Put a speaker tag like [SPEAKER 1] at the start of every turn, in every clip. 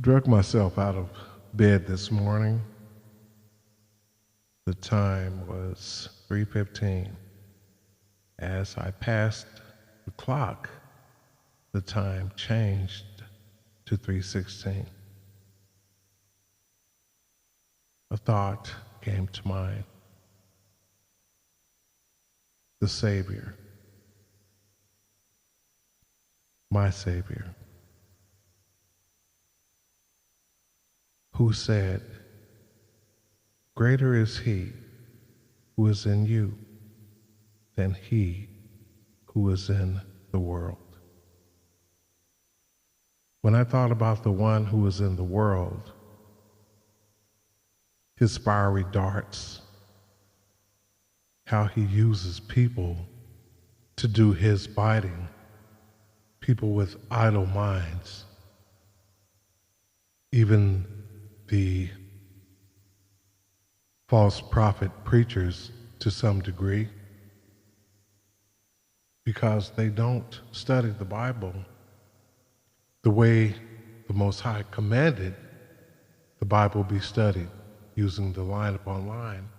[SPEAKER 1] Drug myself out of bed this morning. The time was 3:15. As I passed the clock, the time changed to 3:16. A thought came to mind. The Savior, my Savior, who said, "Greater is he who is in you than he who is in the world." When I thought about the one who is in the world, his fiery darts, how he uses people to do his bidding, people with idle minds, even the false prophet preachers to some degree, because they don't study the Bible the way the Most High commanded the Bible be studied, using the line upon line,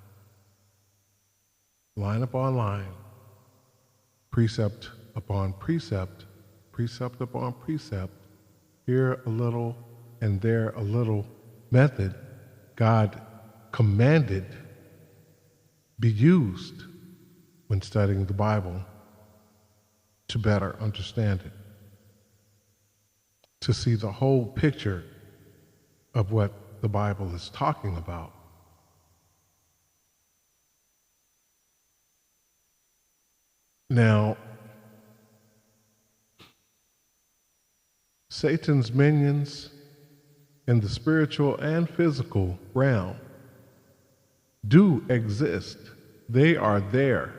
[SPEAKER 1] precept upon precept, precept upon precept, here a little and there a little method God commanded be used when studying the Bible to better understand it, to see the whole picture of what the Bible is talking about. Now, Satan's minions in the spiritual and physical realm do exist. They are there.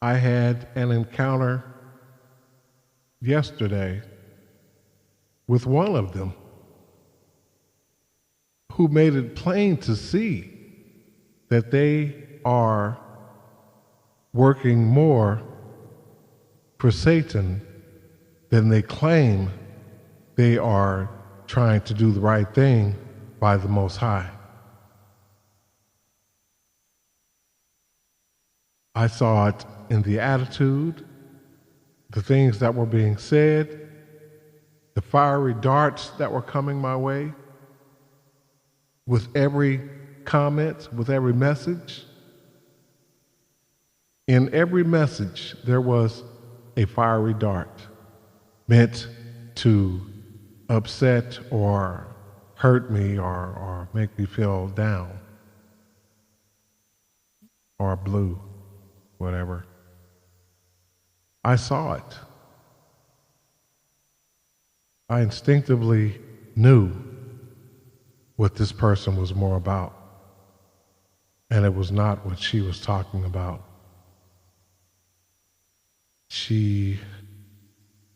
[SPEAKER 1] I had an encounter yesterday with one of them who made it plain to see that they are working more for Satan than they claim they are trying to do the right thing by the Most High. I saw it in the attitude, the things that were being said, the fiery darts that were coming my way, with every comment, with every message. In every message, there was a fiery dart meant to upset or hurt me or make me feel down or blue, whatever. I saw it. I instinctively knew what this person was more about, and it was not what she was talking about. She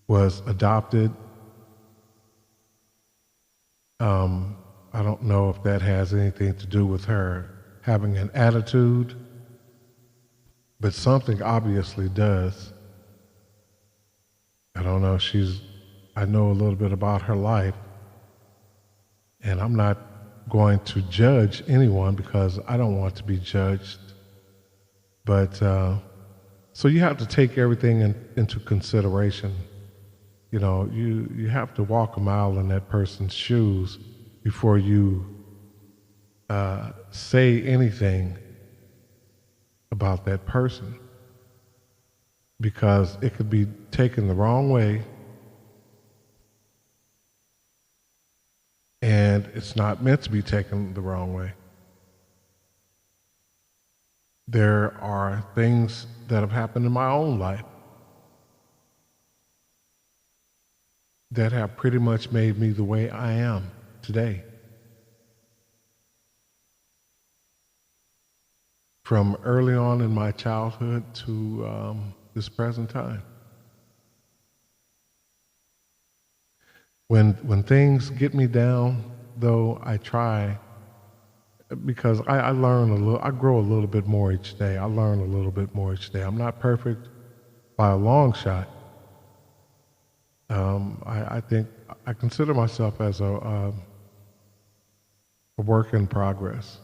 [SPEAKER 1] was adopted. I don't know if that has anything to do with her having an attitude, but something obviously does. I don't know. I know a little bit about her life, and I'm not going to judge anyone because I don't want to be judged. But so you have to take everything into consideration. You know, you have to walk a mile in that person's shoes before you say anything about that person, because it could be taken the wrong way, and it's not meant to be taken the wrong way. There are things that have happened in my own life that have pretty much made me the way I am today. From early on in my childhood to this present time. When things get me down, though, I try, because I learn a little, I grow a little bit more each day. I learn a little bit more each day. I'm not perfect by a long shot. I think I consider myself as a work in progress.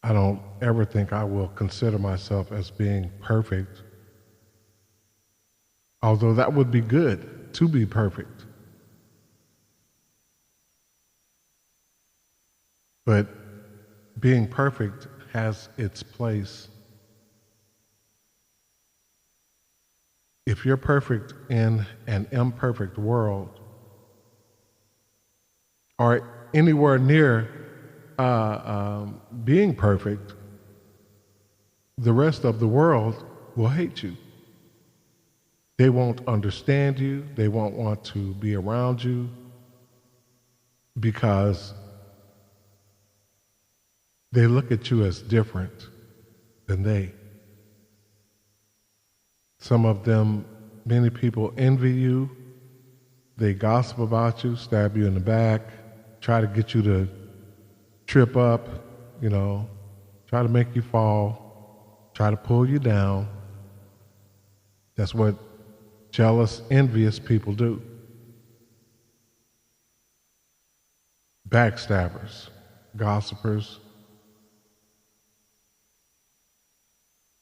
[SPEAKER 1] I don't ever think I will consider myself as being perfect, although that would be good to be perfect. But being perfect has its place. If you're perfect in an imperfect world, or anywhere near being perfect, the rest of the world will hate you. They won't understand you. They won't want to be around you because they look at you as different than they. Some of them, many people envy you. They gossip about you, stab you in the back, try to get you to trip up, try to make you fall, try to pull you down. That's what jealous, envious people do. Backstabbers, gossipers.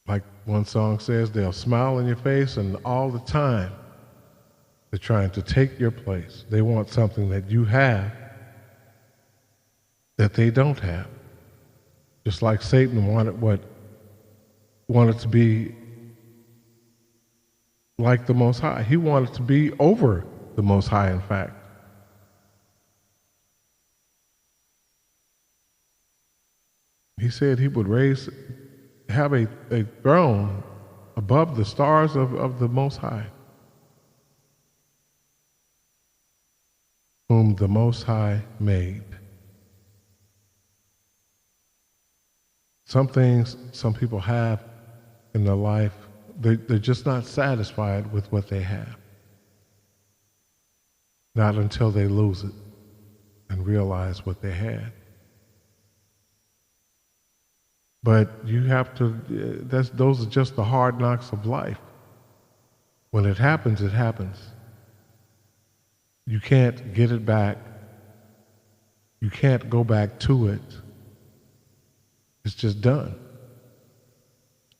[SPEAKER 1] Like one song says, they'll smile in your face, and all the time they're trying to take your place. They want something that you have that they don't have. Just like Satan wanted to be like the Most High. He wanted to be over the Most High, in fact. He said he would have a throne above the stars of the Most High, whom the Most High made. Some things some people have in their life, they're just not satisfied with what they have. Not until they lose it and realize what they had. But you have to, those are just the hard knocks of life. When it happens, it happens. You can't get it back. You can't go back to it. It's just done.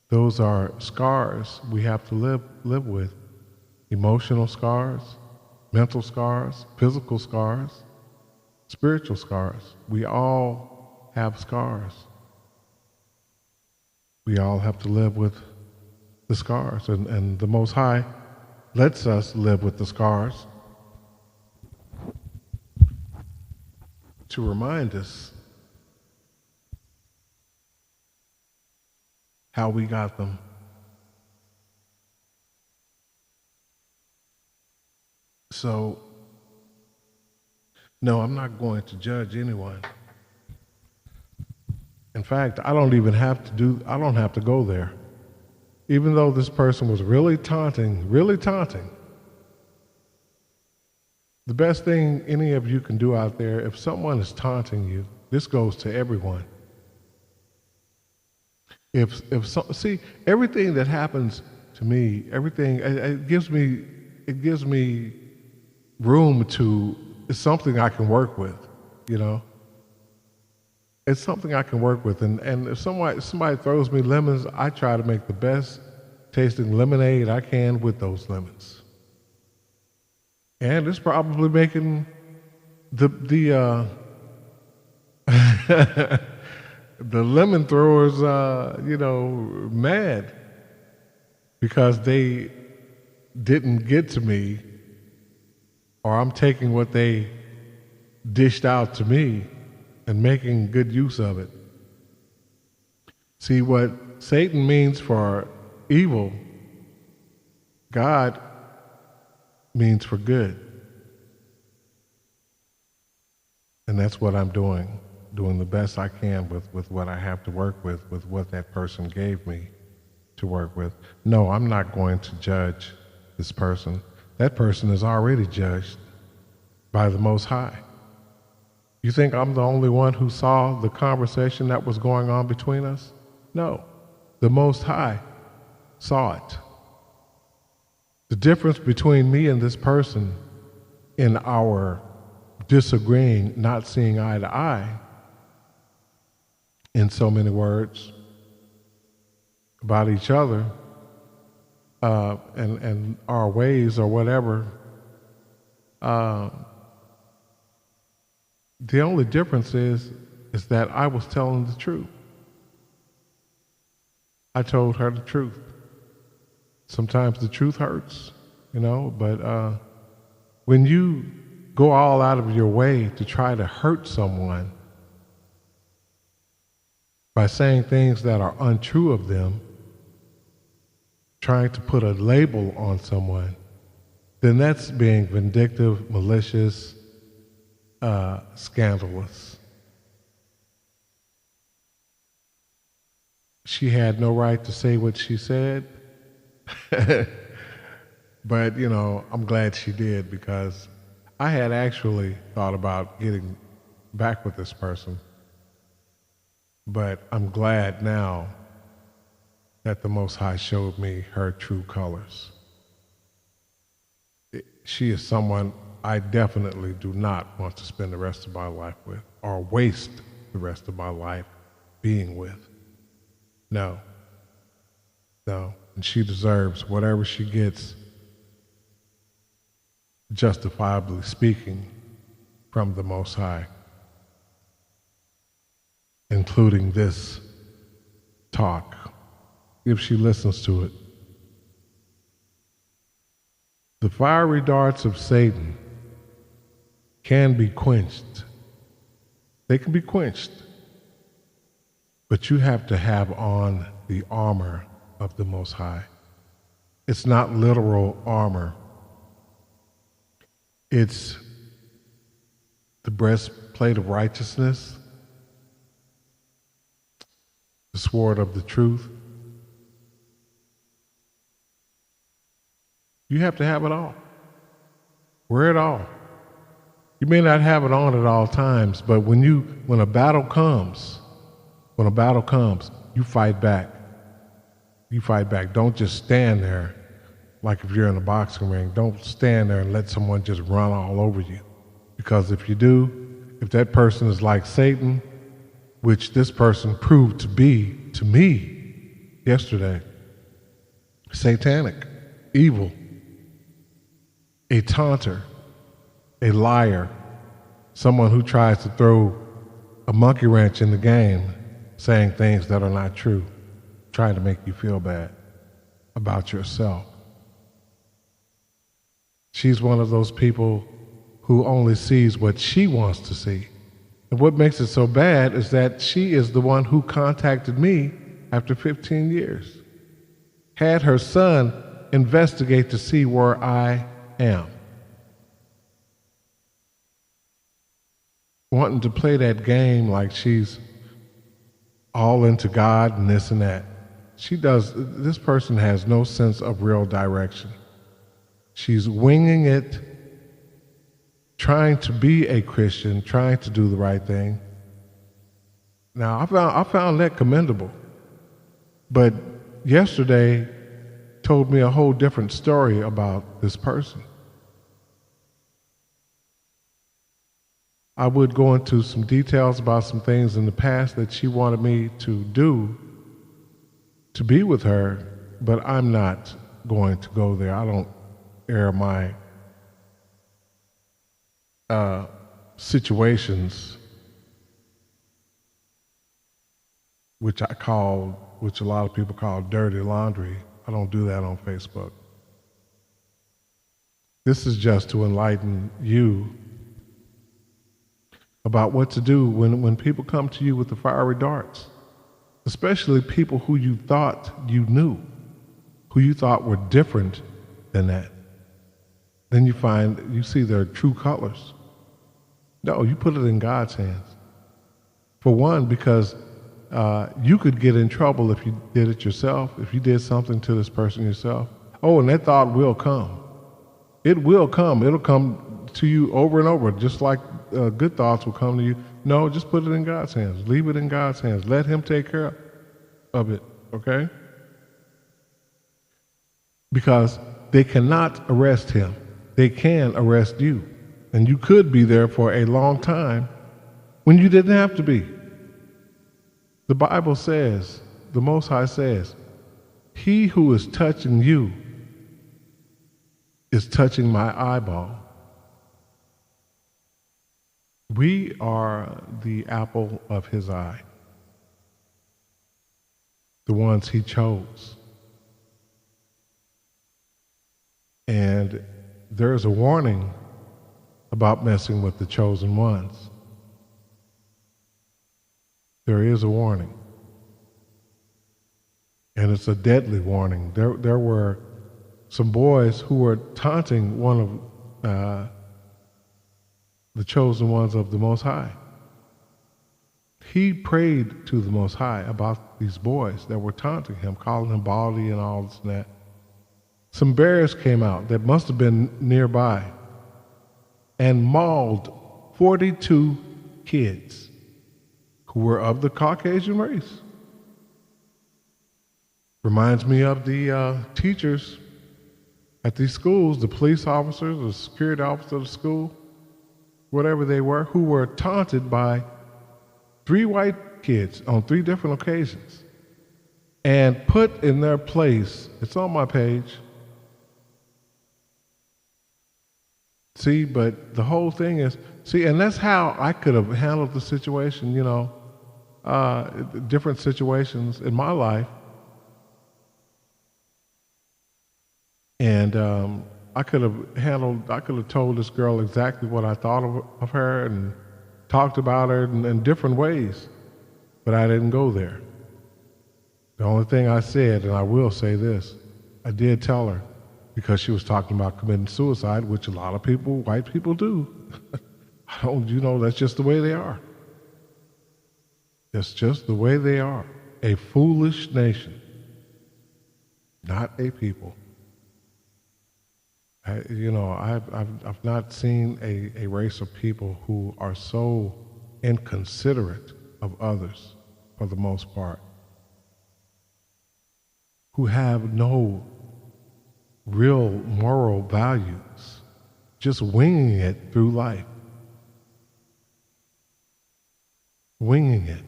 [SPEAKER 1] Those are scars we have to live with. Emotional scars, mental scars, physical scars, spiritual scars. We all have scars. We all have to live with the scars, and the Most High lets us live with the scars to remind us how we got them. So, no, I'm not going to judge anyone. In fact, I don't have to go there. Even though this person was really taunting, the best thing any of you can do out there, if someone is taunting you, this goes to everyone. See, everything that happens to me, everything it gives me room to. It's something I can work with, It's something I can work with, and if somebody throws me lemons, I try to make the best tasting lemonade I can with those lemons. And it's probably making the the lemon throwers, mad because they didn't get to me, or I'm taking what they dished out to me and making good use of it. See, what Satan means for evil, God means for good. And that's what I'm doing the best I can with what I have to work with what that person gave me to work with. No, I'm not going to judge this person. That person is already judged by the Most High. You think I'm the only one who saw the conversation that was going on between us? No. The Most High saw it. The difference between me and this person in our disagreeing, not seeing eye to eye, in so many words, about each other, and our ways or whatever, the only difference is that I was telling the truth. I told her the truth. Sometimes the truth hurts, but when you go all out of your way to try to hurt someone by saying things that are untrue of them, trying to put a label on someone, then that's being vindictive, malicious, scandalous. She had no right to say what she said, but I'm glad she did, because I had actually thought about getting back with this person, but I'm glad now that the Most High showed me her true colors. She is someone I definitely do not want to spend the rest of my life with, or waste the rest of my life being with. No. And she deserves whatever she gets, justifiably speaking, from the Most High, including this talk, if she listens to it. The fiery darts of Satan can be quenched. They can be quenched. But you have to have on the armor of the Most High. It's not literal armor. It's the breastplate of righteousness, the sword of the truth. You have to have it all. Wear it all. You may not have it on at all times, but when a battle comes, you fight back. You fight back. Don't just stand there like if you're in a boxing ring. Don't stand there and let someone just run all over you. Because if you do, if that person is like Satan, which this person proved to be to me yesterday, satanic, evil, a taunter, a liar, someone who tries to throw a monkey wrench in the game, saying things that are not true, trying to make you feel bad about yourself. She's one of those people who only sees what she wants to see. And what makes it so bad is that she is the one who contacted me after 15 years, had her son investigate to see where I am, wanting to play that game like she's all into God and this and that. This person has no sense of real direction. She's winging it, trying to be a Christian, trying to do the right thing. Now, I found that commendable. But yesterday told me a whole different story about this person. I would go into some details about some things in the past that she wanted me to do to be with her, but I'm not going to go there. I don't air my situations, which a lot of people call dirty laundry. I don't do that on Facebook. This is just to enlighten you about what to do when people come to you with the fiery darts, especially people who you thought you knew, who you thought were different than that. Then you see their true colors. No, you put it in God's hands. For one, because you could get in trouble if you did it yourself, if you did something to this person yourself. Oh, and that thought will come. It will come. It'll come to you over and over, just like good thoughts will come to you. No, just put it in God's hands. Leave it in God's hands. Let Him take care of it, okay? because they cannot arrest him. They can arrest you. And you could be there for a long time when you didn't have to be. The Bible says, the Most High says, he who is touching you is touching my eyeball. We are the apple of his eye, the ones he chose. And there's a warning about messing with the chosen ones. There is a warning. And it's a deadly warning. There were some boys who were taunting one of the chosen ones of the Most High. He prayed to the Most High about these boys that were taunting him, calling him baldy and all this and that. Some bears came out that must have been nearby and mauled 42 kids who were of the Caucasian race. Reminds me of the teachers at these schools, the police officers, the security officers of the school, whatever they were, who were taunted by 3 white kids on 3 different occasions and put in their place. It's on my page. See, but the whole thing is, and that's how I could have handled the situation, different situations in my life. And I could have told this girl exactly what I thought of her and talked about her in different ways, but I didn't go there. The only thing I said, and I will say this, I did tell her, because she was talking about committing suicide, which a lot of people, white people do. That's just the way they are. That's just the way they are. A foolish nation, not a people. I've not seen a race of people who are so inconsiderate of others, for the most part, who have no real moral values, just winging it through life. Winging it,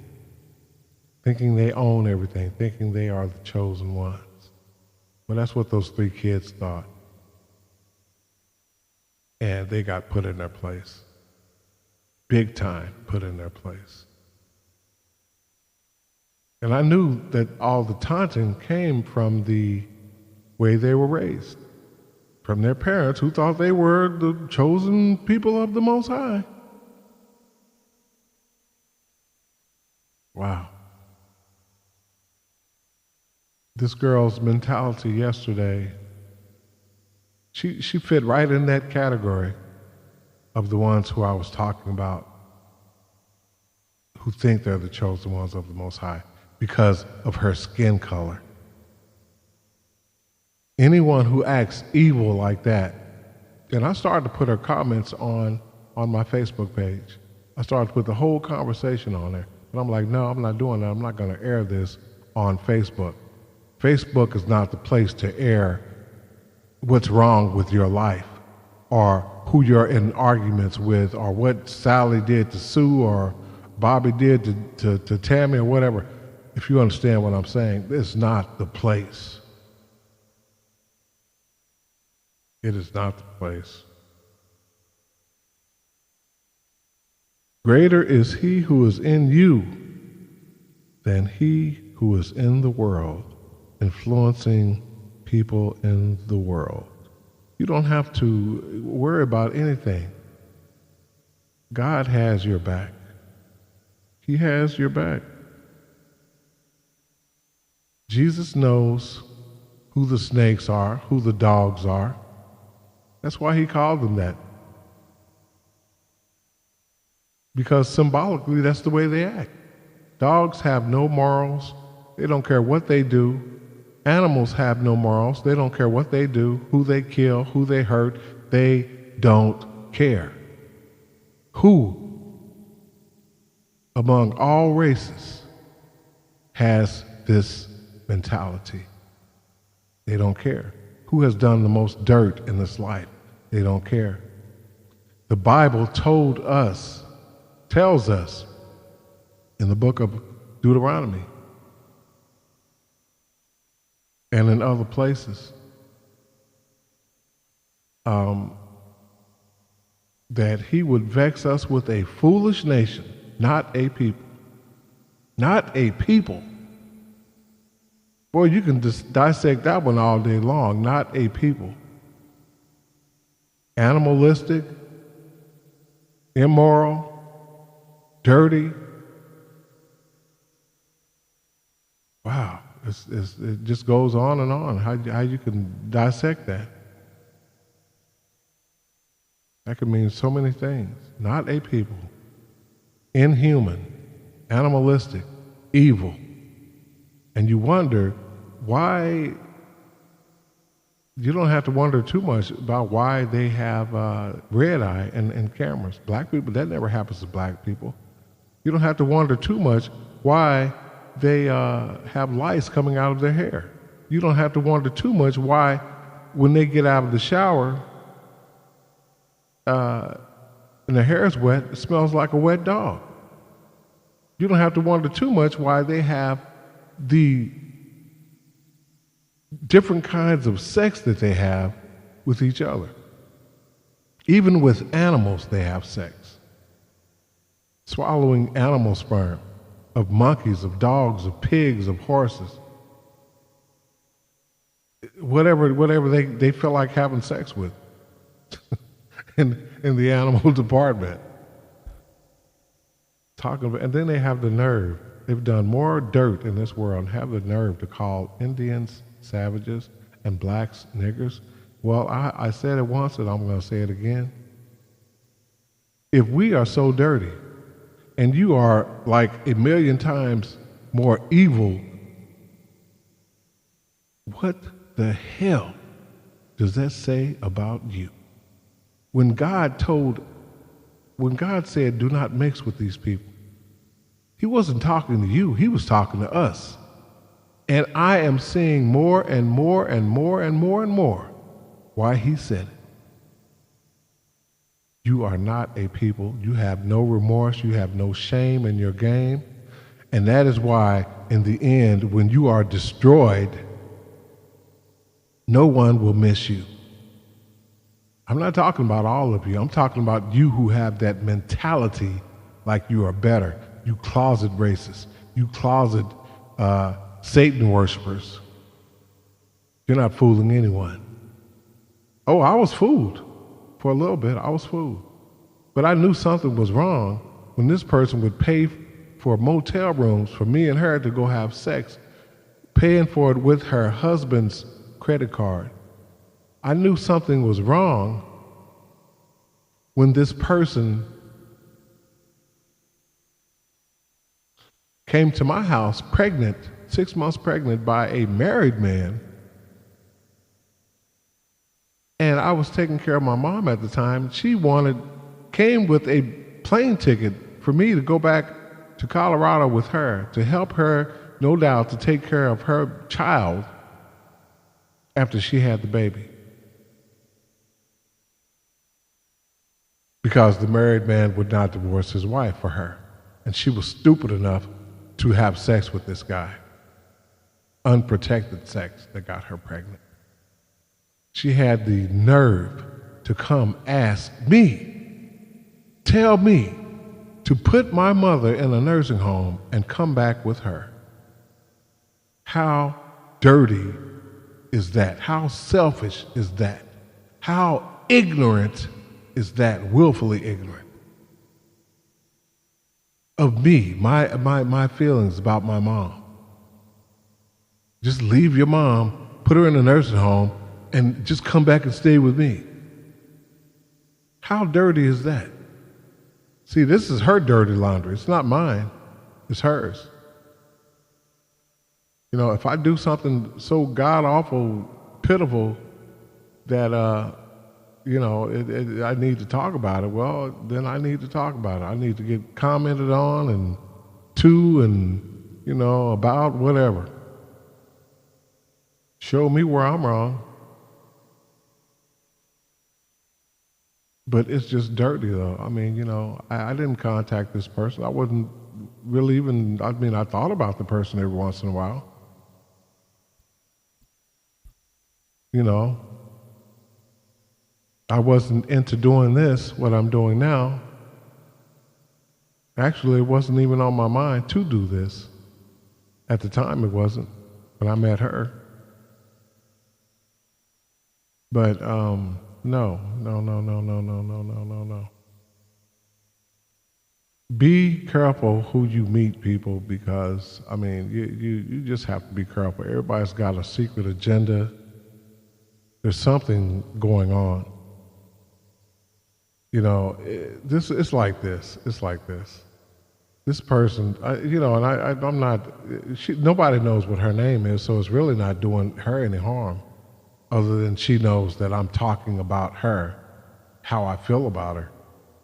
[SPEAKER 1] thinking they own everything, thinking they are the chosen ones. Well, that's what those 3 kids thought. And they got put in their place. Big time put in their place. And I knew that all the taunting came from the way they were raised, from their parents who thought they were the chosen people of the Most High. Wow. This girl's mentality yesterday, she fit right in that category of the ones who I was talking about, who think they're the chosen ones of the Most High because of her skin color. Anyone who acts evil like that, and I started to put her comments on my Facebook page. I started to put the whole conversation on there. And I'm like, no, I'm not doing that. I'm not going to air this on Facebook. Facebook is not the place to air what's wrong with your life or who you're in arguments with or what Sally did to Sue or Bobby did to Tammy or whatever. If you understand what I'm saying, it's not the place. It is not the place. Greater is he who is in you than he who is in the world, influencing people in the world. You don't have to worry about anything. God has your back. He has your back. Jesus knows who the snakes are, who the dogs are. That's why he called them that. Because symbolically, that's the way they act. Dogs have no morals. They don't care what they do. Animals have no morals. They don't care what they do, who they kill, who they hurt. They don't care. Who among all races has this mentality? They don't care. who has done the most dirt in this life. They don't care. The Bible tells us in the book of Deuteronomy and in other places that he would vex us with a foolish nation, not a people. Not a people. Boy, you can just dissect that one all day long. Not a people. Animalistic, immoral, dirty. Wow, it just goes on and on. How you can dissect that? That could mean so many things. Not a people. Inhuman, animalistic, evil. And you wonder why. You don't have to wonder too much about why they have red eye and cameras. Black people, that never happens to black people. You don't have to wonder too much why they have lice coming out of their hair. You don't have to wonder too much why when they get out of the shower and their hair is wet, it smells like a wet dog. You don't have to wonder too much why they have the different kinds of sex that they have with each other. Even with animals, they have sex. Swallowing animal sperm of monkeys, of dogs, of pigs, of horses. Whatever they feel like having sex with in the animal department. And then they have the nerve. They've done more dirt in this world and have the nerve to call Indians savages and blacks niggers. Well, I said it once and I'm going to say it again. If we are so dirty and you are like 1,000,000 times more evil, what the hell does that say about you? When God said, do not mix with these people, he wasn't talking to you, he was talking to us. And I am seeing more and more and more and more and more why he said it. You are not a people. You have no remorse. You have no shame in your game. And that is why, in the end, when you are destroyed, no one will miss you. I'm not talking about all of you. I'm talking about you who have that mentality like you are better. You closet racists. You closet Satan worshipers. You're not fooling anyone. Oh, I was fooled. For a little bit, I was fooled. But I knew something was wrong when this person would pay for motel rooms for me and her to go have sex, paying for it with her husband's credit card. I knew something was wrong when this person came to my house pregnant, 6 months pregnant by a married man. And I was taking care of my mom at the time. She came with a plane ticket for me to go back to Colorado with her, to help her, no doubt, to take care of her child after she had the baby. Because the married man would not divorce his wife for her. And she was stupid enough to have sex with this guy. Unprotected sex that got her pregnant. She had the nerve to come ask me, tell me to put my mother in a nursing home and come back with her. How dirty is that? How selfish is that? How ignorant is that? Willfully ignorant of me, my feelings about my mom. Just leave your mom, put her in a nursing home, and just come back and stay with me. How dirty is that? See, this is her dirty laundry. It's not mine. It's hers. You know, if I do something so god-awful, pitiful, that, I need to talk about it, well, then I need to talk about it. I need to get commented on and to and, about whatever. Show me where I'm wrong. But it's just dirty, though. I mean, I didn't contact this person. I wasn't really even, I mean, I thought about the person every once in a while. You know, I wasn't into doing this, what I'm doing now. Actually, it wasn't even on my mind to do this. At the time, it wasn't when I met her. But no, no, no, no, no, no, no, no, no, no. Be careful who you meet, people, because I mean, you just have to be careful. Everybody's got a secret agenda. There's something going on. This it's like this. It's like this. This person, and I'm not. Nobody knows what her name is, so it's really not doing her any harm, other than she knows that I'm talking about her, how I feel about her,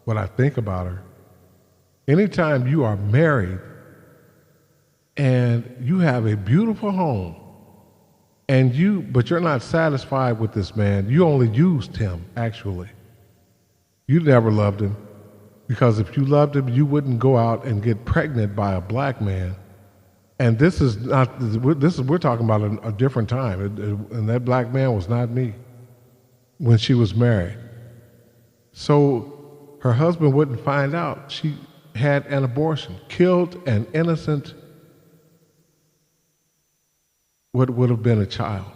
[SPEAKER 1] what I think about her. Anytime you are married and you have a beautiful home, but you're not satisfied with this man, you only used him, actually. You never loved him. Because if you loved him, you wouldn't go out and get pregnant by a black man. And this is not, we're talking about a different time. And that black man was not me when she was married. So her husband wouldn't find out she had an abortion, killed an innocent, what would have been a child.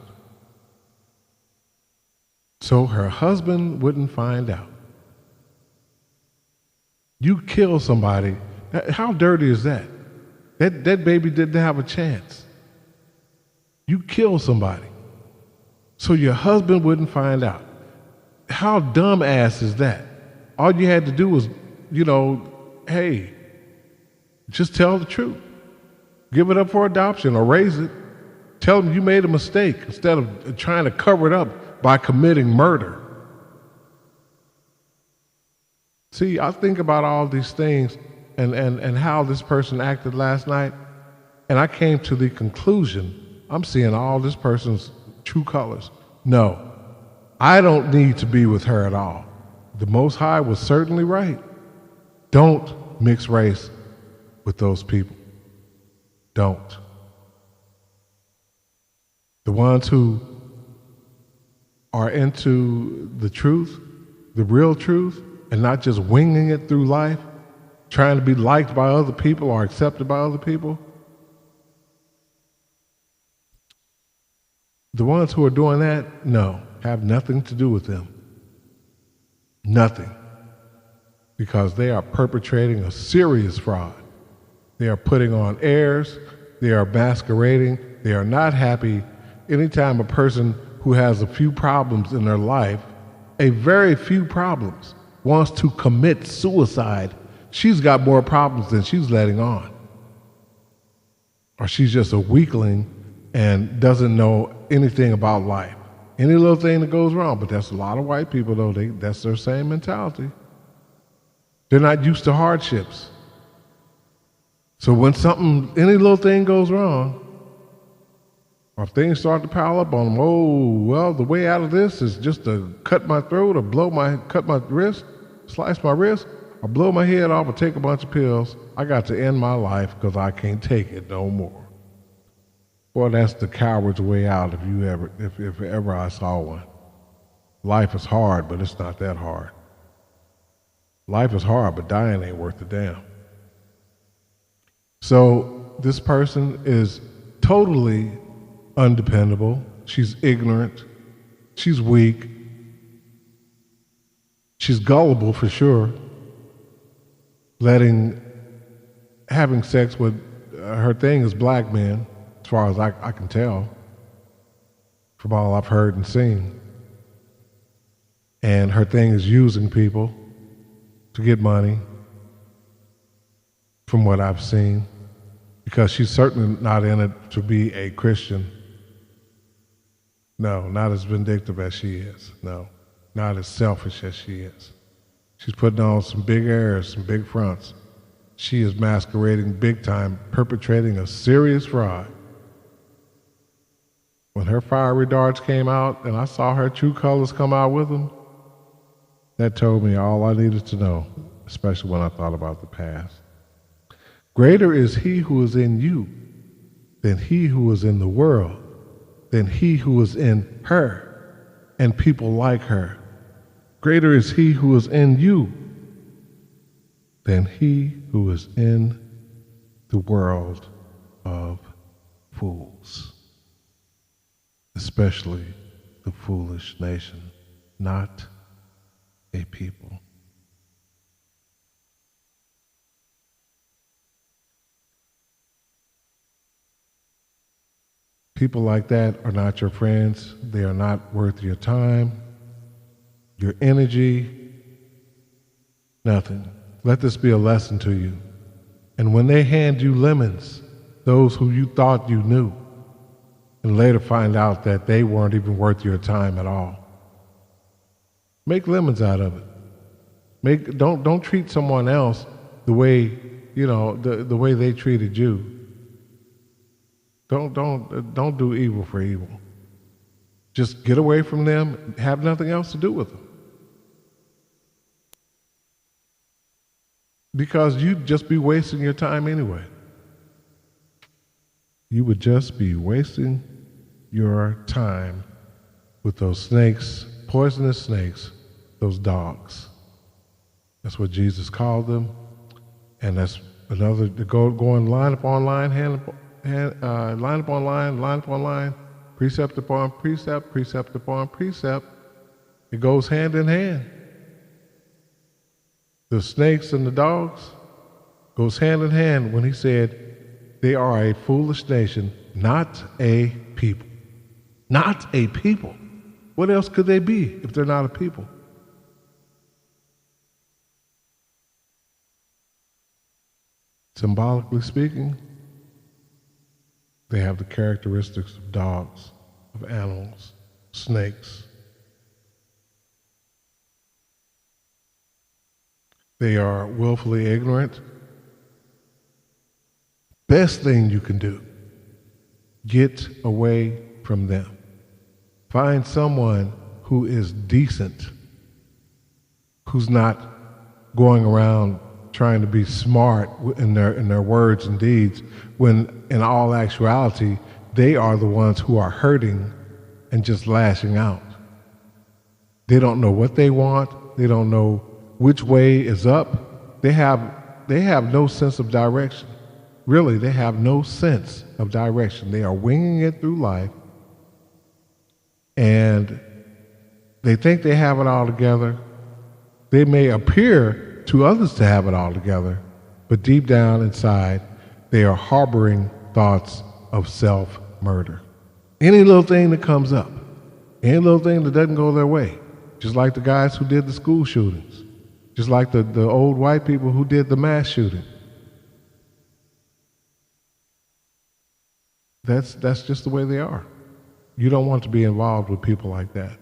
[SPEAKER 1] So her husband wouldn't find out. You kill somebody. How dirty is that? That baby didn't have a chance. You kill somebody. So your husband wouldn't find out. How dumbass is that? All you had to do was, hey, just tell the truth. Give it up for adoption or raise it. Tell them you made a mistake instead of trying to cover it up by committing murder. See, I think about all these things and how this person acted last night, and I came to the conclusion, I'm seeing all this person's true colors. No, I don't need to be with her at all. The Most High was certainly right. Don't mix race with those people. Don't. The ones who are into the truth, the real truth, and not just winging it through life, trying to be liked by other people or accepted by other people. The ones who are doing that, no, have nothing to do with them. Nothing. Because they are perpetrating a serious fraud. They are putting on airs. They are masquerading. They are not happy. Anytime a person who has a few problems in their life, a very few problems, wants to commit suicide, she's got more problems than she's letting on. Or she's just a weakling and doesn't know anything about life. Any little thing that goes wrong, but that's a lot of white people, though, that's their same mentality. They're not used to hardships. So when any little thing goes wrong, or if things start to pile up on them, oh, well, the way out of this is just to cut my throat or cut my wrist, slice my wrist, or blow my head off or take a bunch of pills. I got to end my life because I can't take it no more. Well, that's the coward's way out if ever I saw one. Life is hard, but it's not that hard. Life is hard, but dying ain't worth a damn. So this person is totally undependable. She's ignorant. She's weak. She's gullible for sure. Having sex with her thing is black men, as far as I can tell, from all I've heard and seen. And her thing is using people to get money, from what I've seen, because she's certainly not in it to be a Christian. No, not as vindictive as she is. No, not as selfish as she is. She's putting on some big airs, some big fronts. She is masquerading big time, perpetrating a serious fraud. When her fiery darts came out and I saw her true colors come out with them, That told me all I needed to know, especially when I thought about the past. Greater is he who is in you than he who is in the world, than he who is in her and people like her. Greater is he who is in you than he who is in the world of fools, especially the foolish nation, not a people. People like that are not your friends. They are not worth your time, your energy, nothing. Let this be a lesson to you. And when they hand you lemons, those who you thought you knew, and later find out that they weren't even worth your time at all, make lemons out of it. Don't treat someone else the way, the way they treated you. Don't do evil for evil. Just get away from them, have nothing else to do with them. Because you'd just be wasting your time anyway. You would just be wasting your time with those snakes, poisonous snakes, those dogs. That's what Jesus called them. And that's another, going line upon line, line upon line, precept upon precept, precept upon precept. It goes hand in hand. The snakes and the dogs goes hand in hand when he said they are a foolish nation, not a people. Not a people. What else could they be if they're not a people? Symbolically speaking, they have the characteristics of dogs, of animals, snakes. They are willfully ignorant. Best thing you can do, get away from them. Find someone who is decent, who's not going around trying to be smart in their words and deeds, when in all actuality, they are the ones who are hurting and just lashing out. They don't know what they want. They don't know which way is up. They have no sense of direction. Really, they have no sense of direction. They are winging it through life, and they think they have it all together. They may appear to others to have it all together, but deep down inside, they are harboring thoughts of self-murder. Any little thing that comes up, any little thing that doesn't go their way, just like the guys who did the school shootings, just like the old white people who did the mass shooting. That's just the way they are. You don't want to be involved with people like that.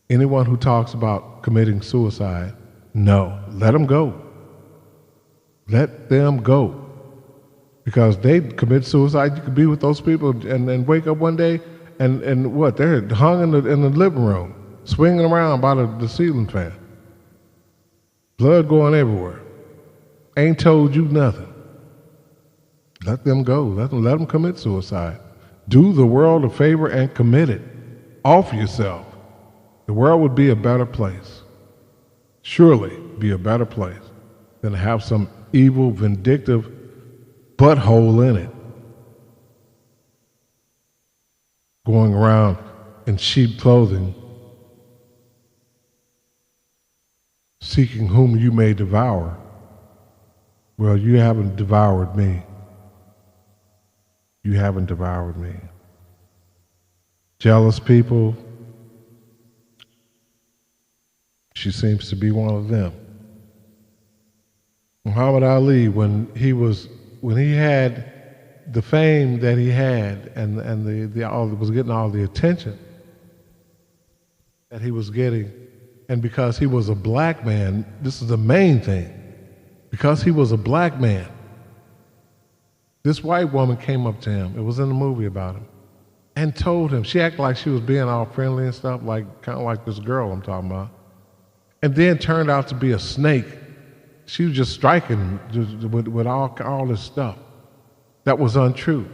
[SPEAKER 1] Anyone who talks about committing suicide, no, let them go. Let them go. Because they commit suicide, you could be with those people and wake up one day and what? They're hung in the living room, swinging around by the ceiling fan. Blood going everywhere. Ain't told you nothing. Let them go. Let them commit suicide. Do the world a favor and commit it. Offer yourself. The world would be a better place. Surely be a better place than to have some evil, vindictive butthole in it, going around in sheep clothing, seeking whom you may devour. Well, you haven't devoured me. You haven't devoured me. Jealous people, she seems to be one of them. Muhammad Ali, when he had the fame that he had and was getting all the attention that he was getting, and because he was a black man, this is the main thing, because he was a black man, this white woman came up to him, it was in the movie about him, and told him, she acted like she was being all friendly and stuff, like kind of like this girl I'm talking about, and then turned out to be a snake. She was just striking him with all this stuff that was untrue.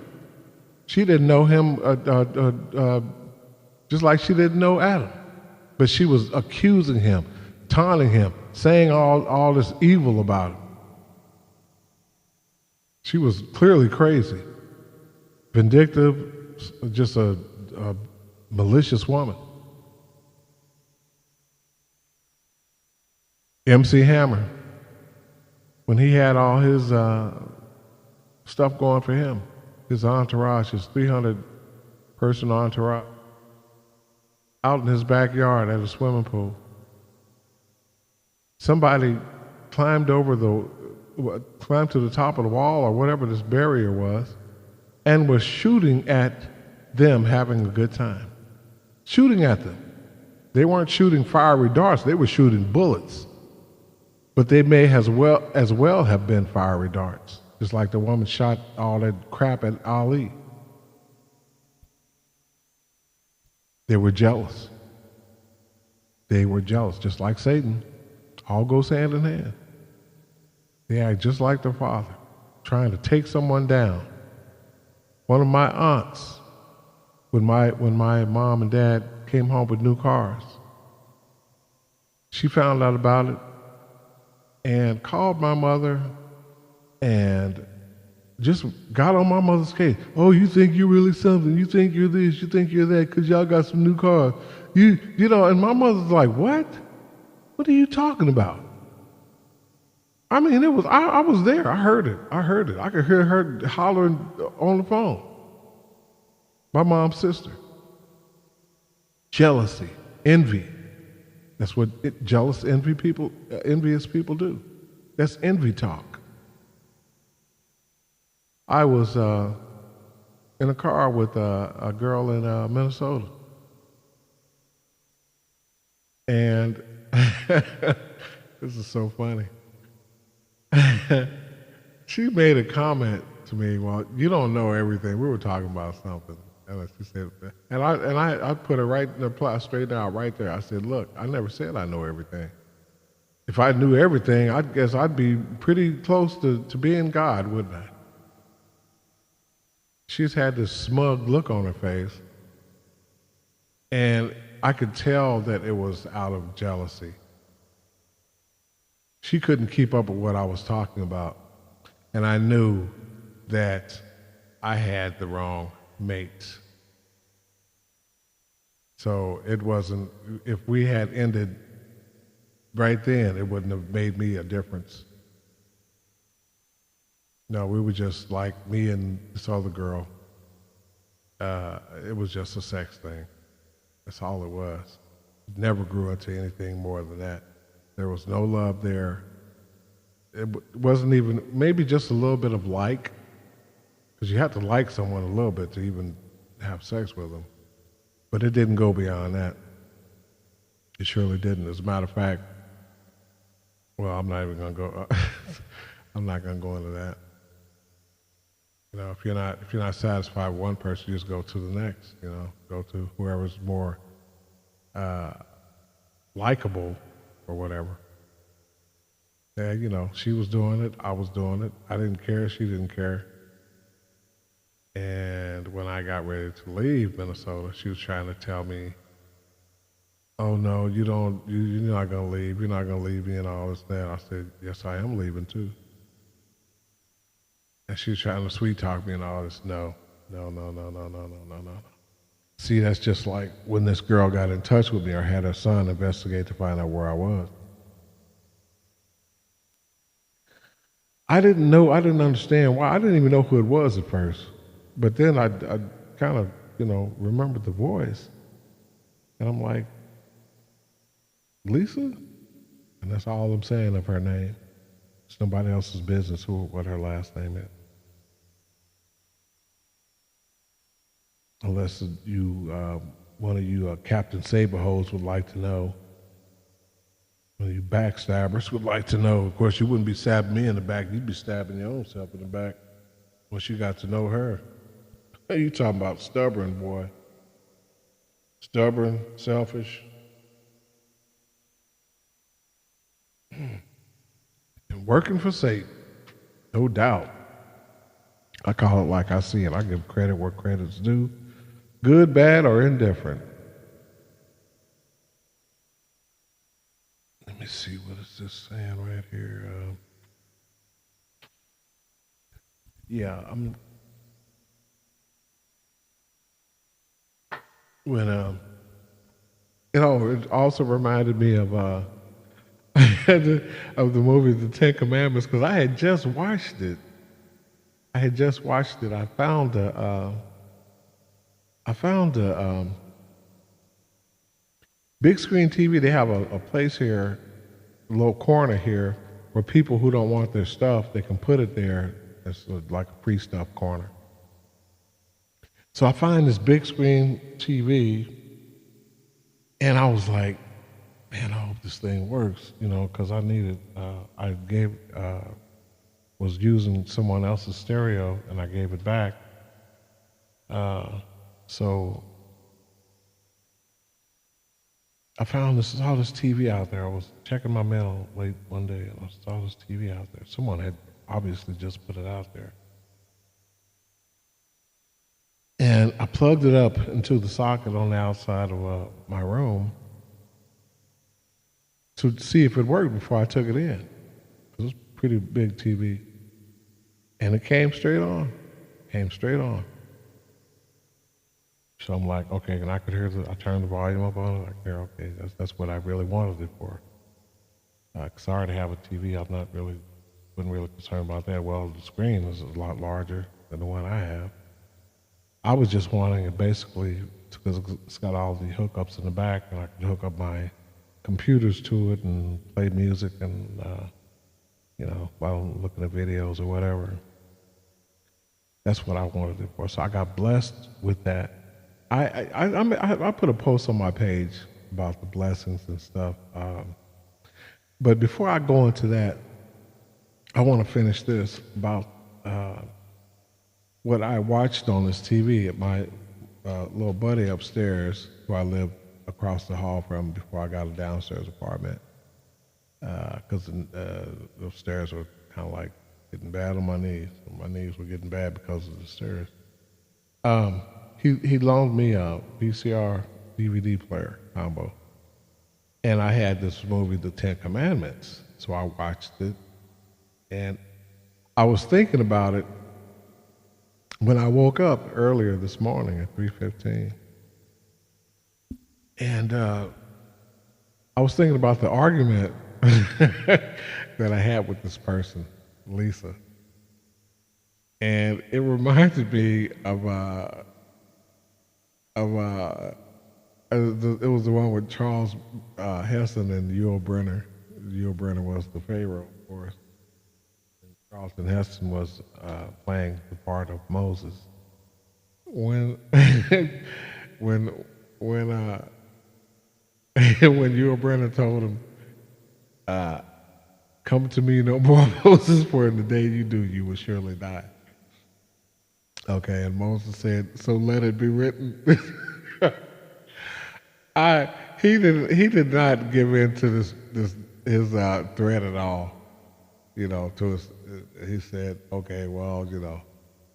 [SPEAKER 1] She didn't know him just like she didn't know Adam. But she was accusing him, taunting him, saying all this evil about him. She was clearly crazy, vindictive, just a malicious woman. MC Hammer, when he had all his stuff going for him, his entourage, his 300-person entourage, out in his backyard at a swimming pool, somebody climbed climbed to the top of the wall or whatever this barrier was, and was shooting at them having a good time. Shooting at them. They weren't shooting fiery darts, they were shooting bullets. But they may as well have been fiery darts, just like the woman shot all that crap at Ali. They were jealous. They were jealous, just like Satan. All goes hand in hand. They act just like their father, trying to take someone down. One of my aunts, when my mom and dad came home with new cars, she found out about it and called my mother and just got on my mother's case. Oh, you think you're really something. You think you're this. You think you're that because y'all got some new cars. You know, and my mother's like, what? What are you talking about? I mean, I was there. I heard it. I could hear her hollering on the phone. My mom's sister. Jealousy, envy. That's what envious people do. That's envy talk. I was in a car with a girl in Minnesota. And this is so funny. She made a comment to me, well, you don't know everything. We were talking about something. And she said, and I put it right in the straight out right there. I said, look, I never said I know everything. If I knew everything, I guess I'd be pretty close to being God, wouldn't I? She's had this smug look on her face, and I could tell that it was out of jealousy. She couldn't keep up with what I was talking about, and I knew that I had the wrong mate. So it wasn't, if we had ended right then, it wouldn't have made me a difference. No, we were just like me and this other girl. It was just a sex thing. That's all it was. It never grew into anything more than that. There was no love there. It wasn't even, maybe just a little bit of like, because you have to like someone a little bit to even have sex with them. But it didn't go beyond that. It surely didn't. As a matter of fact, well, I'm not even going to go, I'm not going to go into that. You know, if you're not satisfied with one person, you just go to the next, you know, go to whoever's more likable or whatever. And, you know, she was doing it, I was doing it. I didn't care, she didn't care. And when I got ready to leave Minnesota, she was trying to tell me, oh no, you're not going to leave, you're not going to leave me and all this and that. I said, yes, I am leaving too. And she was trying to sweet talk me and all this. No. See, that's just like when this girl got in touch with me or had her son investigate to find out where I was. I didn't understand why. I didn't even know who it was at first. But then I kind of, remembered the voice. And I'm like, Lisa? And that's all I'm saying of her name. It's nobody else's business what her last name is. Unless one of you Captain Saberholes would like to know. One of you backstabbers would like to know. Of course, you wouldn't be stabbing me in the back. You'd be stabbing your own self in the back once you got to know her. You talking about stubborn, boy. Stubborn, selfish. And working for Satan, no doubt. I call it like I see it. I give credit where credit's due, good, bad, or indifferent. Let me see, what is this saying right here? Yeah, I'm when it also reminded me of of the movie The Ten Commandments because I had just watched it. I had just watched it. I found a big screen TV. They have a place here, a little corner here, where people who don't want their stuff, they can put it there. It's like a pre-stuff corner. So I find this big screen TV, and I was like, man, I hope this thing works, because I needed. I was using someone else's stereo, and I gave it back. So I found saw this TV out there. I was checking my mail late one day, and I saw this TV out there. Someone had obviously just put it out there. And I plugged it up into the socket on the outside of my room to see if it worked before I took it in. It was a pretty big TV. And it came straight on. Came straight on. So I'm like, okay, and I could hear I turned the volume up on it. I could hear, okay, that's what I really wanted it for. Because I already have a TV. Wasn't really concerned about that. Well, the screen is a lot larger than the one I have. I was just wanting it basically because it's got all the hookups in the back, and I could hook up my computers to it and play music and, while I'm looking at videos or whatever. That's what I wanted it for. So I got blessed with that. I put a post on my page about the blessings and stuff. But before I go into that, I want to finish this about what I watched on this TV at my little buddy upstairs, who I lived across the hall from before I got a downstairs apartment. Because the stairs were kind of like getting bad on my knees. My knees were getting bad because of the stairs. He loaned me a VCR DVD player combo, and I had this movie, The Ten Commandments. So I watched it, and I was thinking about it when I woke up earlier this morning at 3:15, and I was thinking about the argument that I had with this person, Lisa, and it reminded me of it was the one with Charles Heston and Yul Brynner. Yul Brynner was the Pharaoh, of course. Charlton Heston was playing the part of Moses. When when when when Yul Brynner told him, "Come to me no more, Moses, for in the day you do, you will surely die." Okay, and Moses said, "So let it be written." He did not give in to his threat at all. To his, he said, "Okay, well,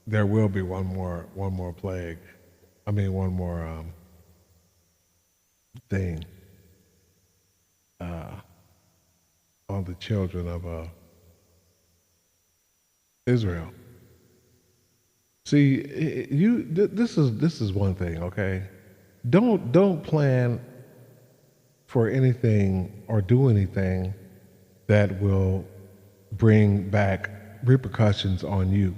[SPEAKER 1] there will be one more plague. I mean, one more thing on the children of Israel." See, this is one thing, okay? Don't plan for anything or do anything that will bring back repercussions on you.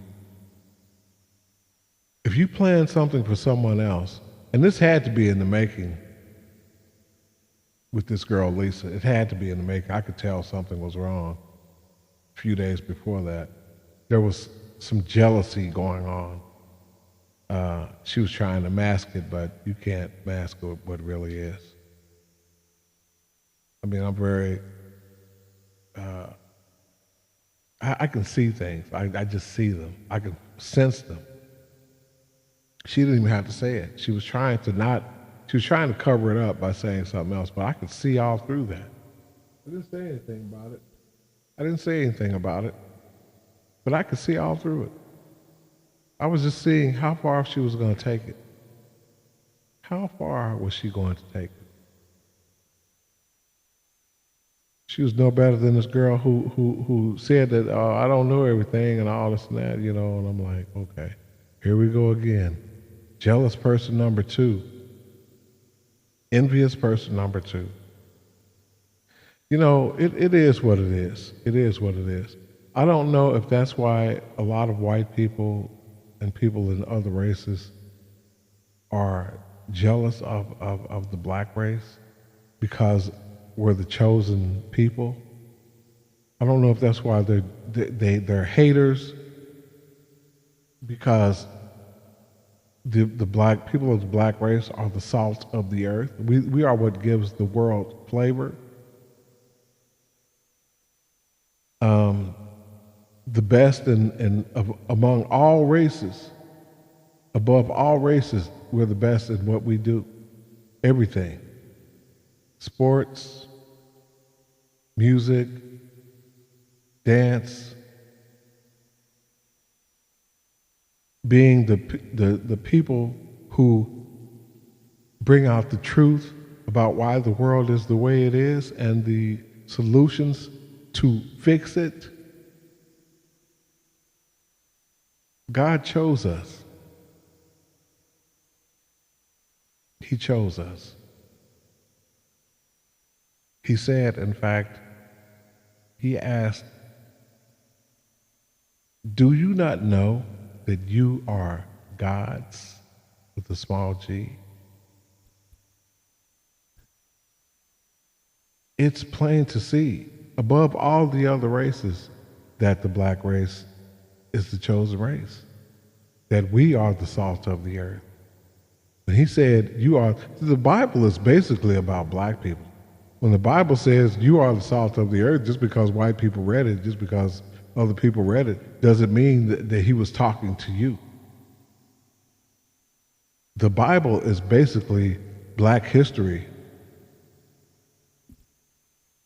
[SPEAKER 1] If you plan something for someone else, and this had to be in the making with this girl Lisa, it had to be in the making. I could tell something was wrong a few days before that. There was some jealousy going on. She was trying to mask it, but you can't mask what really is. I mean, I'm very, I can see things. I just see them. I can sense them. She didn't even have to say it. She was trying to cover it up by saying something else, but I could see all through that. I didn't say anything about it. I didn't say anything about it, but I could see all through it. I was just seeing how far she was going to take it. How far was she going to take it? She was no better than this girl who said that I don't know everything and all this and that, you know. And I'm like, okay, here we go again. Jealous person number two. Envious person number two. You know, it is what it is. It is what it is. I don't know if that's why a lot of white people and people in other races are jealous of the black race because we're the chosen people. I don't know if that's why they're haters because the black people of the black race are the salt of the earth. We are what gives the world flavor. The best among all races, above all races, we're the best in what we do. Everything. Sports, music, dance, being the people who bring out the truth about why the world is the way it is and the solutions to fix it. God chose us. He chose us. He said, in fact, he asked, do you not know that you are God's with a small g? It's plain to see, above all the other races, that the black race is the chosen race, that we are the salt of the earth. When he said, the Bible is basically about black people. When the Bible says you are the salt of the earth, just because white people read it, just because other people read it, doesn't mean that he was talking to you. The Bible is basically black history.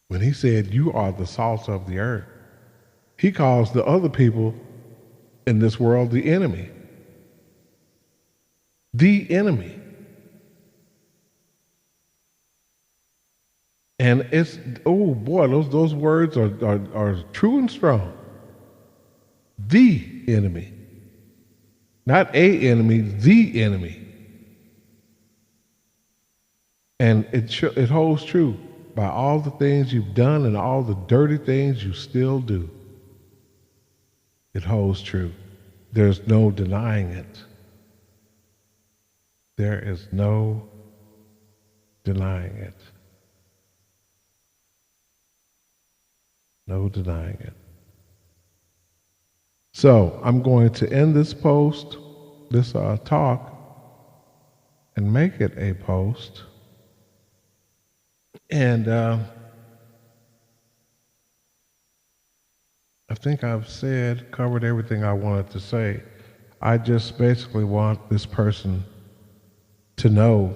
[SPEAKER 1] When he said you are the salt of the earth, he calls the other people in this world the enemy. The enemy. And it's, oh boy, those words are true and strong. The enemy. Not a enemy, the enemy. And it holds true by all the things you've done and all the dirty things you still do. It holds true. There's no denying it. There is no denying it. No denying it. So I'm going to end this post, this talk, and make it a post. And I think I've covered everything I wanted to say. I just basically want this person to know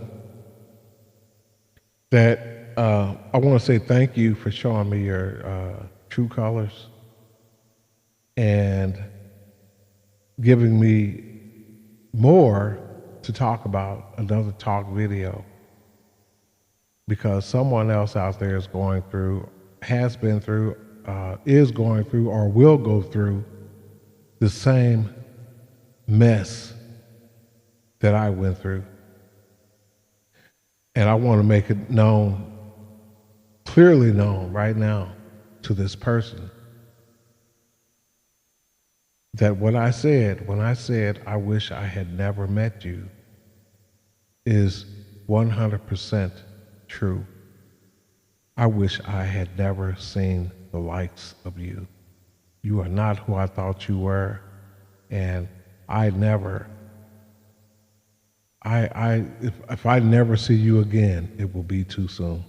[SPEAKER 1] that I want to say thank you for showing me your true colors and giving me more to talk about, another talk video, because someone else out there is going through, has been through, is going through, or will go through the same mess that I went through. And I want to make it known, clearly known right now to this person, that what I said, when I said I wish I had never met you, is 100% true. I wish I had never seen the likes of you. You are not who I thought you were, and if I never see you again, it will be too soon.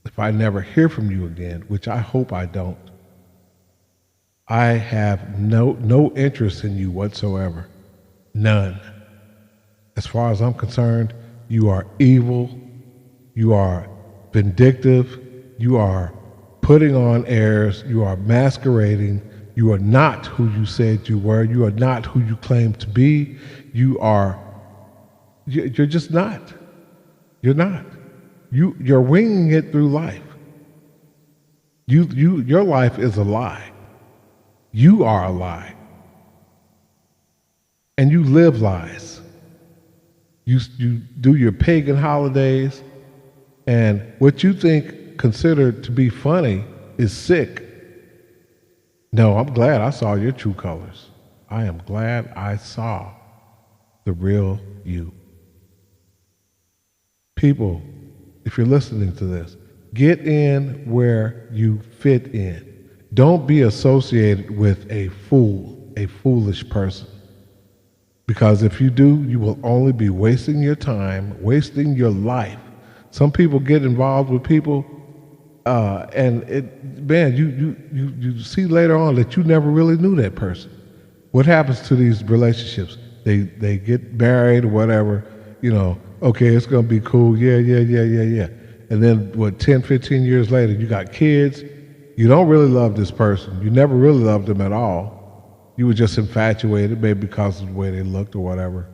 [SPEAKER 1] If I never hear from you again, which I hope I don't, I have no interest in you whatsoever. None. As far as I'm concerned, you are evil, you are vindictive, you are putting on airs, you are masquerading, you are not who you said you were, you are not who you claim to be, you're just not. You're not. You're winging it through life. Your life is a lie. You are a lie. And you live lies. You do your pagan holidays, and what you think considered to be funny is sick. No, I'm glad I saw your true colors. I am glad I saw the real you. People, if you're listening to this, get in where you fit in. Don't be associated with a foolish person. Because if you do, you will only be wasting your time, wasting your life. Some people get involved with people, you see later on that you never really knew that person. What happens to these relationships? They get married or whatever, okay, it's going to be cool, yeah. And then, 10, 15 years later, you got kids. You don't really love this person. You never really loved them at all. You were just infatuated, maybe because of the way they looked or whatever.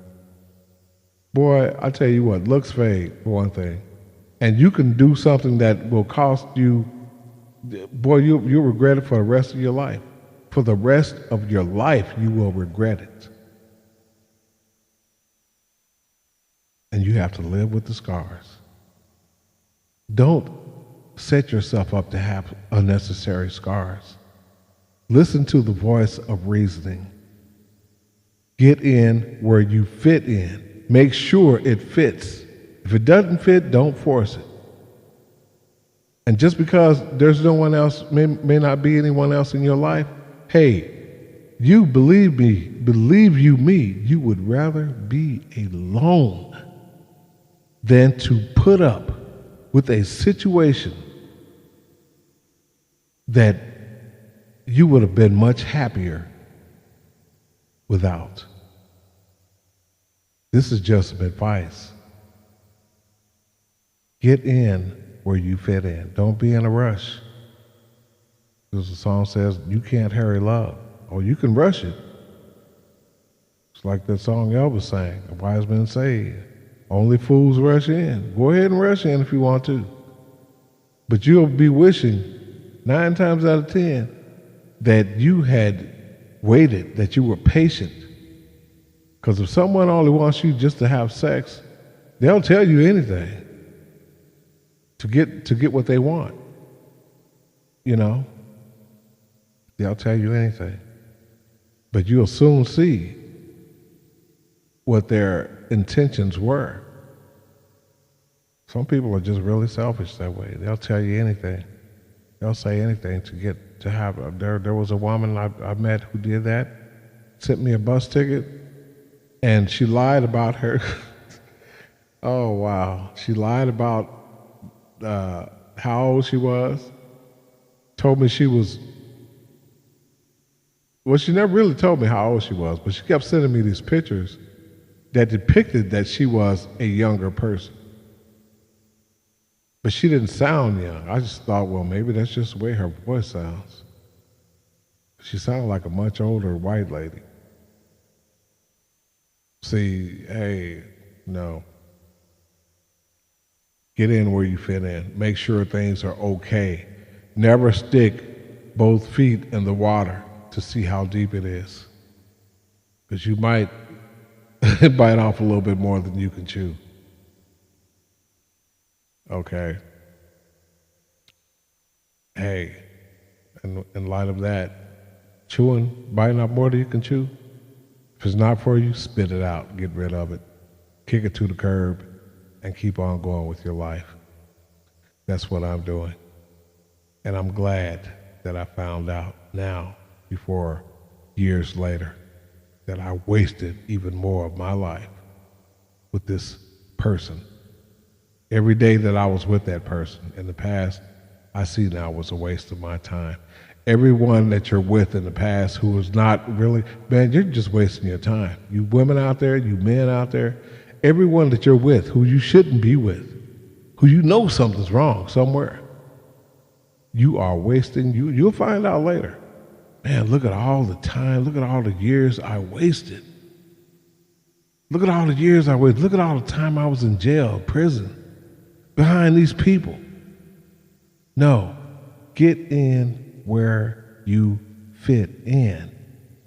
[SPEAKER 1] Boy, I tell you what, looks fade, for one thing. And you can do something that will cost you, boy, you'll regret it for the rest of your life. For the rest of your life, you will regret it. And you have to live with the scars. Don't set yourself up to have unnecessary scars. Listen to the voice of reasoning. Get in where you fit in. Make sure it fits. If it doesn't fit, don't force it. And just because there's no one else, may not be anyone else in your life, hey, you believe me, you would rather be alone than to put up with a situation that you would have been much happier without. This is just some advice. Get in where you fit in. Don't be in a rush. Because the song says, you can't hurry love. Or you can rush it. It's like that song Elvis sang, A Wise Man Said, only fools rush in. Go ahead and rush in if you want to. But you'll be wishing 9 times out of 10 that you had waited, that you were patient. Because if someone only wants you just to have sex, they'll tell you anything to get what they want. They'll tell you anything. But you'll soon see what their intentions were. Some people are just really selfish that way. They'll tell you anything. They'll say anything to have. There was a woman I met who did that. Sent me a bus ticket, and she lied about her. Oh wow! She lied about how old she was. Told me she was. Well, she never really told me how old she was, but she kept sending me these pictures that depicted that she was a younger person. But she didn't sound young. I just thought, well, maybe that's just the way her voice sounds. She sounded like a much older white lady. See, hey, no. Get in where you fit in. Make sure things are okay. Never stick both feet in the water to see how deep it is. Because you might bite off a little bit more than you can chew. Okay. Hey, in light of that, biting off more than you can chew, if it's not for you, spit it out, get rid of it, kick it to the curb, and keep on going with your life. That's what I'm doing. And I'm glad that I found out now, before years later, that I wasted even more of my life with this person. Every day that I was with that person in the past, I see now was a waste of my time. Everyone that you're with in the past who is not really, man, you're just wasting your time. You women out there, you men out there, everyone that you're with who you shouldn't be with, who you know something's wrong somewhere. you are wasting, you'll find out later. Man, look at all the time, look at all the years I wasted. Look at all the years I wasted. Look at all the time I was in jail, prison, behind these people. No, get in where you fit in.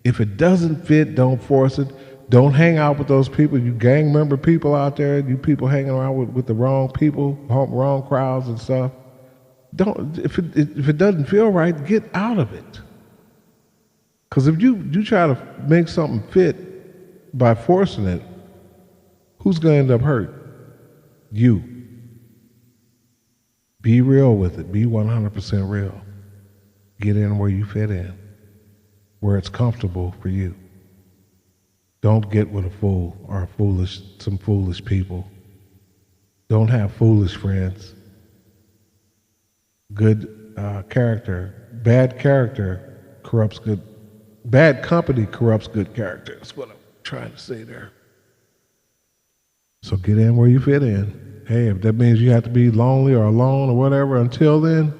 [SPEAKER 1] If it doesn't fit, don't force it. Don't hang out with those people, you gang member people out there, you people hanging around with the wrong people, wrong crowds and stuff. Don't, if it doesn't feel right, get out of it. Because if you try to make something fit by forcing it, who's going to end up hurt? You. Be real with it. Be 100% real. Get in where you fit in, where it's comfortable for you. Don't get with a fool or some foolish people. Don't have foolish friends. Good bad character corrupts good. Bad company corrupts good character. That's what I'm trying to say there. So get in where you fit in. Hey, if that means you have to be lonely or alone or whatever, until then,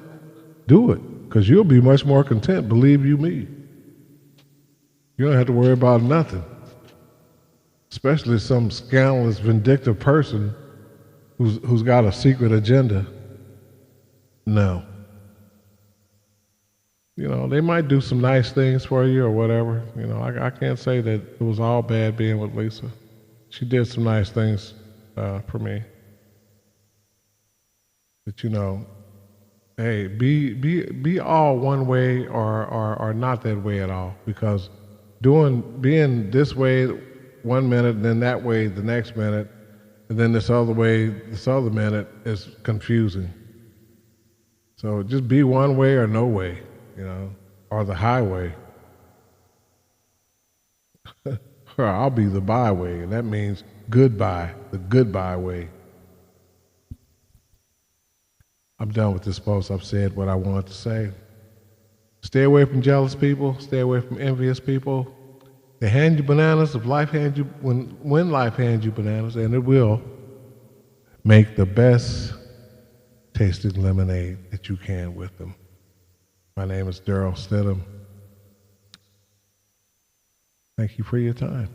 [SPEAKER 1] do it. Because you'll be much more content, believe you me. You don't have to worry about nothing. Especially some scandalous, vindictive person who's got a secret agenda. No. You know, they might do some nice things for you or whatever. You know, I can't say that it was all bad being with Lisa. She did some nice things for me. But you know, hey, be all one way or not that way at all. Because being this way 1 minute, and then that way the next minute, and then this other way this other minute is confusing. So just be one way or no way, you know, or the highway. Or I'll be the byway, and that means goodbye, the goodbye way. I'm done with this post. I've said what I wanted to say. Stay away from jealous people. Stay away from envious people. They hand you bananas. If life hands you, when life hands you bananas, and it will, make the best tasting lemonade that you can with them. My name is Darryl Stidham. Thank you for your time.